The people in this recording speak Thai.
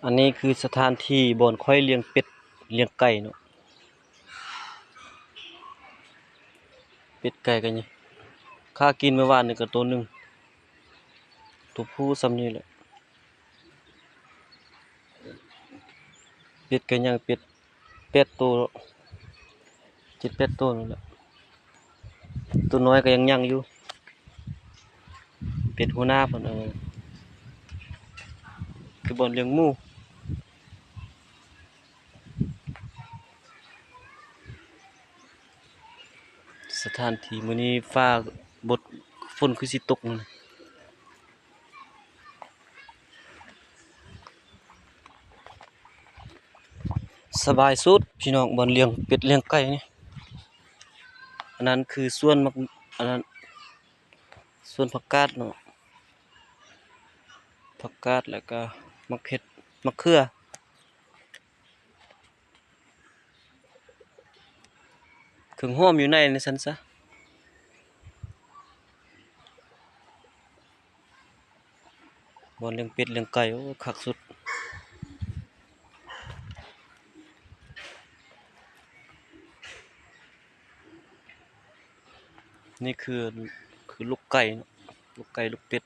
อันนี้คือสถานที่บ่อนค่อยเลี้ยงเป็ดเลี้ยงไก่เนาะเป็ดไก่กันนี่ข้ากินเมื่อวานนี่ก็ตัวหนึงตัวผู้ส่ำนี้แหละเป็ดก็ยังเป็ด8ตัว7-8ตัวนั่นแหละตัวน้อยก็ยังอยู่เป็ดหัวหน้าเพิ่นคือบ่อนเลี้ยงหมูสถานที่มื้อนี้ฟ้าบดฝนคือสิตกนั่นน่ะสบายสุดพี่น้องบ่อนเลี้ยงเป็ดเลี้ยงไก่นี่อันนั้นคือสวนมักอันนั้นสวนผักกาดเนาะผักกาดแล้วก็มะเขือมะเขือเครื่องหอมอยู่ในนี่ซั่นซะบ่อนเลี้ยงเป็ดเลี้ยงไก่โอ้คักสุดนี่คือลูกไก่เนาะลูกไก่ลูกเป็ด